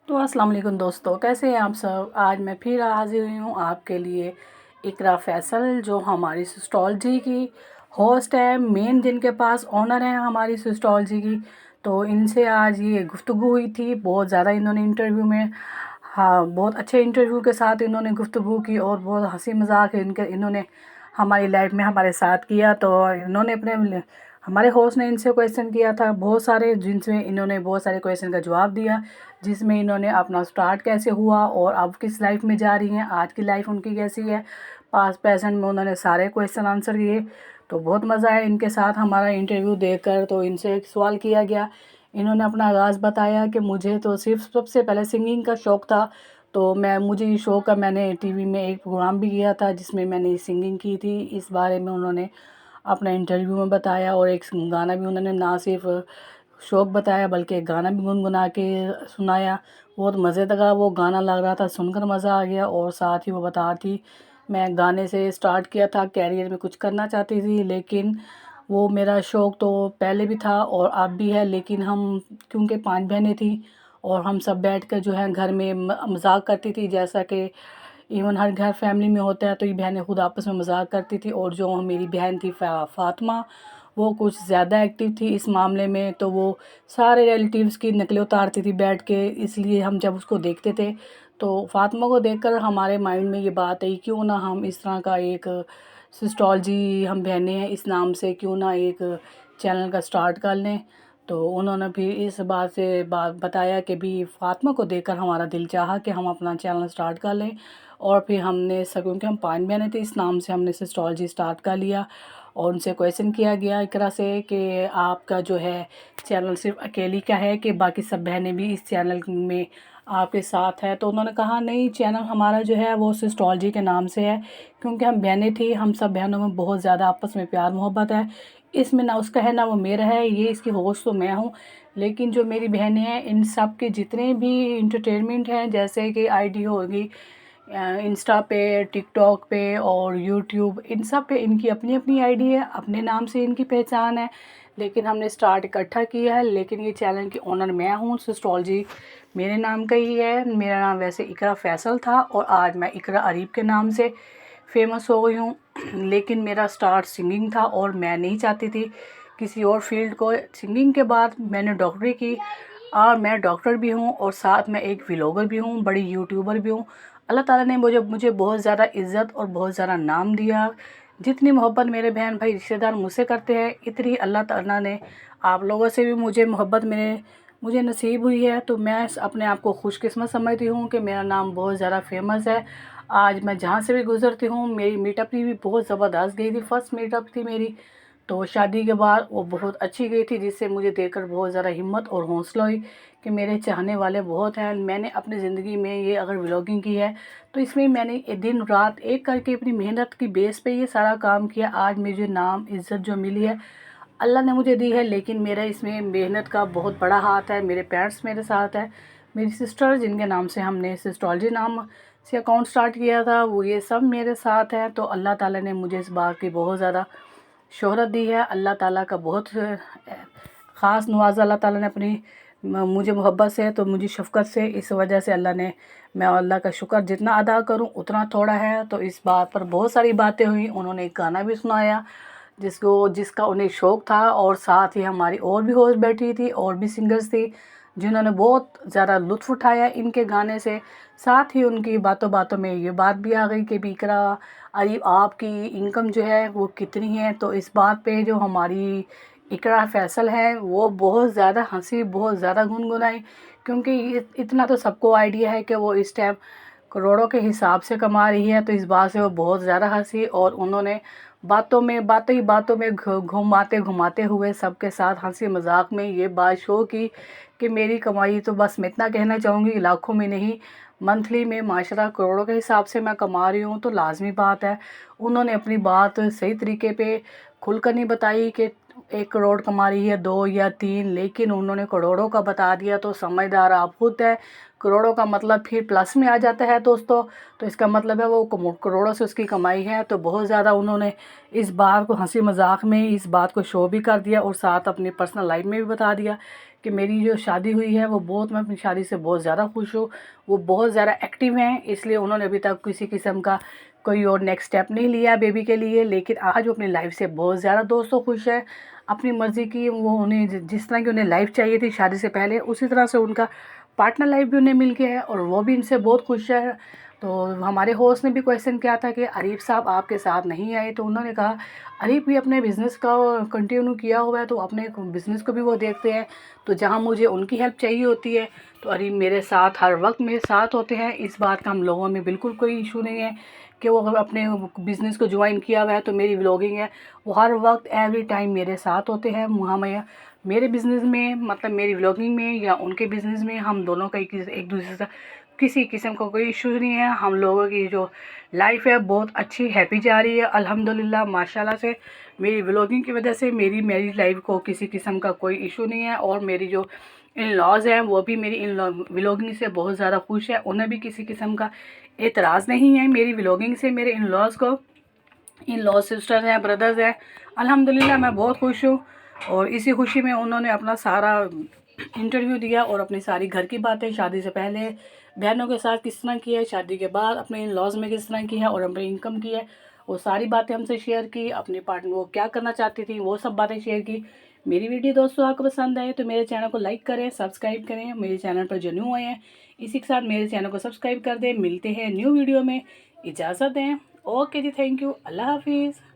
तो अस्सलाम वालेकुम दोस्तों, कैसे हैं आप सब। आज मैं फिर हाजिर हुई हूँ आपके लिए। इकरा फैसल जो हमारी सिस्टोलॉजी की होस्ट है, मेन जिनके पास ऑनर है हमारी सिस्टोलॉजी की, तो इनसे आज ये गुफ्तगू हुई थी। बहुत ज़्यादा इन्होंने इंटरव्यू में, हाँ, बहुत अच्छे इंटरव्यू के साथ इन्होंने गुफ्तगू की और बहुत हंसी मजाक इन्होंने हमारी लाइफ में हमारे साथ किया। तो इन्होंने अपने हमारे होस्ट ने इनसे क्वेश्चन किया था बहुत सारे, जिनसे इन्होंने बहुत सारे क्वेश्चन का जवाब दिया, जिसमें इन्होंने अपना स्टार्ट कैसे हुआ और अब किस लाइफ में जा रही हैं, आज की लाइफ उनकी कैसी है, पास्ट प्रेजेंट में उन्होंने सारे क्वेश्चन आंसर किए। तो बहुत मज़ा आया इनके साथ हमारा इंटरव्यू देखकर। तो इनसे एक सवाल किया गया, इन्होंने अपना आगाज़ बताया कि मुझे तो सिर्फ सबसे पहले सिंगिंग का शौक़ था। तो मुझे ये शौक़ का मैंने टीवी में एक प्रोग्राम भी किया था जिसमें मैंने सिंगिंग की थी। इस बारे में उन्होंने अपना इंटरव्यू में बताया और एक गाना भी उन्होंने ना सिर्फ शौक़ बताया बल्कि एक गाना भी गुनगुना के सुनाया। बहुत मज़े का वो गाना लग रहा था, सुनकर मज़ा आ गया। और साथ ही वो बता थी, मैं गाने से स्टार्ट किया था, कैरियर में कुछ करना चाहती थी, लेकिन वो मेरा शौक़ तो पहले भी था और अब भी है। लेकिन हम क्योंकि 5 बहनें थी और हम सब बैठ कर जो है घर में मजाक करती थी, जैसा कि इवन हर घर फैमिली में होता है। तो ये बहनें खुद आपस में मजाक करती थी और जो मेरी बहन थी फ़ातिमा, वो कुछ ज़्यादा एक्टिव थी इस मामले में। तो वो सारे रिलेटिव्स की नकलें उतारती थी बैठ के, इसलिए हम जब उसको देखते थे तो फ़ातिमा को देखकर हमारे माइंड में ये बात आई, क्यों ना हम इस तरह का एक सिस्टोलॉजी, हम बहनें हैं इस नाम से, क्यों ना एक चैनल का स्टार्ट कर लें। तो उन्होंने फिर इस बात से बात बताया कि भी फ़ातिमा को देखकर हमारा दिल चाहा कि हम अपना चैनल स्टार्ट कर लें। और फिर हमने सब, क्योंकि हम 5 बहनें थे, इस नाम से हमने सिस्टोलॉजी स्टार्ट कर लिया। और उनसे क्वेश्चन किया गया इकरा से कि आपका जो है चैनल सिर्फ अकेली का है कि बाकी सब बहनें भी इस चैनल में आपके साथ है। तो उन्होंने कहा नहीं, चैनल हमारा जो है वो सिस्टोलॉजी के नाम से है, क्योंकि हम बहनें थी, हम सब बहनों में बहुत ज़्यादा आपस में प्यार मोहब्बत है। इसमें ना उसका है ना वो मेरा है, ये इसकी होस्ट तो मैं हूँ, लेकिन जो मेरी बहनें हैं इन सब के जितने भी इंटरटेनमेंट हैं, जैसे कि आईडी होगी इंस्टा पे, टिकटॉक पे और यूट्यूब, इन सब पे इनकी अपनी अपनी आईडी है, अपने नाम से इनकी पहचान है। लेकिन हमने स्टार्ट इकट्ठा किया है, लेकिन ये चैनल की ओनर मैं हूँ। सिस्टोलॉजी मेरे नाम का ही है। मेरा नाम वैसे इकरा फैसल था और आज मैं इकरा अरीब के नाम से फेमस हो गई हूँ। लेकिन मेरा स्टार्ट सिंगिंग था और मैं नहीं चाहती थी किसी और फील्ड को। सिंगिंग के बाद मैंने डॉक्टरी की और मैं डॉक्टर भी हूँ और साथ में एक व्लॉगर भी हूँ, बड़ी यूट्यूबर भी हूँ। अल्लाह ताला ने मुझे मुझे बहुत ज़्यादा इज़्ज़त और बहुत ज़्यादा नाम दिया। जितनी मोहब्बत मेरे बहन भाई रिश्तेदार मुझसे करते हैं, इतनी अल्लाह ताला ने आप लोगों से भी मुझे मोहब्बत मुझे नसीब हुई है। तो मैं अपने आप को खुशकिस्मत समझती हूँ कि मेरा नाम बहुत ज़्यादा फेमस है। आज मैं जहाँ से भी गुज़रती हूँ, मेरी मीटअप भी बहुत ज़बरदस्त गई थी, फर्स्ट मीटअप थी मेरी, तो शादी के बाद वो बहुत अच्छी गई थी, जिससे मुझे देखकर बहुत ज़्यादा हिम्मत और हौसला हुई कि मेरे चाहने वाले बहुत हैं। मैंने अपनी ज़िंदगी में ये अगर व्लॉगिंग की है तो इसमें मैंने दिन रात एक करके अपनी मेहनत की बेस पे ये सारा काम किया। आज मुझे नाम इज़्ज़त जो मिली है अल्लाह ने मुझे दी है, लेकिन मेरा इसमें मेहनत का बहुत बड़ा हाथ है। मेरे पेरेंट्स मेरे साथ है, मेरी सिस्टर जिनके नाम से हमने सिस्टोलॉजी नाम से अकाउंट स्टार्ट किया था, वो ये सब मेरे साथ हैं। तो अल्लाह ताला ने मुझे इस बात की बहुत ज़्यादा शोहरत दी है। अल्लाह ताला का बहुत ख़ास नवाज़ा अल्लाह ताला ने अपनी मुझे मोहब्बत से, तो मुझे शफ़क़त से, इस वजह से अल्लाह ने, मैं अल्लाह का शुक्र जितना अदा करूं उतना थोड़ा है। तो इस बात पर बहुत सारी बातें हुई। उन्होंने एक गाना भी सुनाया जिसका उन्हें शौक़ था, और साथ ही हमारी और भी होस्ट बैठी थी और भी सिंगर्स थी जिन्होंने बहुत ज़्यादा लुत्फ़ उठाया इनके गाने से। साथ ही उनकी बातों बातों में ये बात भी आ गई कि इकरा अरीब आपकी इनकम जो है वो कितनी है। तो इस बात पे जो हमारी इकरा फैसल है वो बहुत ज़्यादा हंसी, बहुत ज़्यादा गुनगुनाई, क्योंकि इतना तो सबको आइडिया है कि वो इस टाइम करोड़ों के हिसाब से कमा रही है। तो इस बात से वो बहुत ज़्यादा हंसी और उन्होंने बातों ही बातों में घुमाते घुमाते हुए सबके साथ हंसी मजाक में ये बात शो की कि मेरी कमाई तो बस मैं इतना कहना चाहूँगी लाखों में नहीं, मंथली में माशाल्लाह करोड़ों के हिसाब से मैं कमा रही हूँ। तो लाजमी बात है उन्होंने अपनी बात सही तरीके पे खुलकर नहीं बताई कि 1 करोड़ कमा रही है, 2 या 3, लेकिन उन्होंने करोड़ों का बता दिया। तो समझदार आप खुद है। करोड़ों का मतलब फिर प्लस में आ जाता है दोस्तों, तो इसका मतलब है वो करोड़ों से उसकी कमाई है। तो बहुत ज़्यादा उन्होंने इस बात को हंसी मजाक में इस बात को शो भी कर दिया और साथ अपनी पर्सनल लाइफ में भी बता दिया कि मेरी जो शादी हुई है वो बहुत, मैं अपनी शादी से बहुत ज़्यादा खुश हूँ। वो बहुत ज़्यादा एक्टिव हैं, इसलिए उन्होंने अभी तक किसी किस्म का कोई और नेक्स्ट स्टेप नहीं लिया बेबी के लिए। लेकिन आज वो अपनी लाइफ से बहुत ज़्यादा दोस्तों खुश है। अपनी मर्ज़ी की वो उन्हें जिस तरह की उन्हें लाइफ चाहिए थी शादी से पहले, उसी तरह से उनका पार्टनर लाइफ भी उन्हें मिल गया है और वो भी इनसे बहुत खुश है। तो हमारे होस्ट ने भी क्वेश्चन किया था कि अरीफ साहब आपके साथ नहीं आए, तो उन्होंने कहा अरीफ भी अपने बिज़नेस का कंटिन्यू किया हुआ है, तो अपने बिज़नेस को भी वो देखते हैं। तो जहाँ मुझे उनकी हेल्प चाहिए होती है तो अरीफ मेरे साथ हर वक्त मेरे साथ होते हैं। इस बात का हम लोगों में बिल्कुल कोई इशू नहीं है कि वो अगर अपने बिज़नेस को ज्वाइन किया हुआ है तो मेरी व्लॉगिंग है, वो हर वक्त एवरी टाइम मेरे साथ होते हैं। हमें मेरे बिज़नेस में मतलब मेरी व्लॉगिंग में या उनके बिज़नेस में हम दोनों का एक दूसरे से किसी किस्म का कोई इशू नहीं है। हम लोगों की जो लाइफ है बहुत अच्छी हैप्पी जा रही है अल्हम्दुलिल्लाह माशाल्लाह से। मेरी व्लॉगिंग की वजह से मेरी मैरिज लाइफ को किसी किस्म का कोई इशू नहीं है। और मेरी जो इन लॉज़ हैं वो भी मेरी इन व्लॉगिंग से बहुत ज़्यादा खुश है, उन्हें भी किसी किस्म का एतराज़ नहीं है मेरी व्लॉगिंग से। मेरे इन लॉज़ को, इन लॉ सिस्टर्स हैं, ब्रदर्स हैं, अल्हम्दुलिल्लाह मैं बहुत खुश हूँ। और इसी खुशी में उन्होंने अपना सारा इंटरव्यू दिया और अपनी सारी घर की बातें, शादी से पहले बहनों के साथ किस तरह की है, शादी के बाद अपने इन लॉज में किस तरह की है और अपनी इनकम की है, वो सारी बातें हमसे शेयर की। अपने पार्टनर वो क्या करना चाहती थी वो सब बातें शेयर की। मेरी वीडियो दोस्तों आपको पसंद आए तो मेरे चैनल को लाइक करें, सब्सक्राइब करें। मेरे चैनल पर जो न्यू आए हैं इसी के साथ मेरे चैनल को सब्सक्राइब कर दें। मिलते हैं न्यू वीडियो में, इजाज़त दें। ओके जी, थैंक यू, अल्लाह हाफिज़।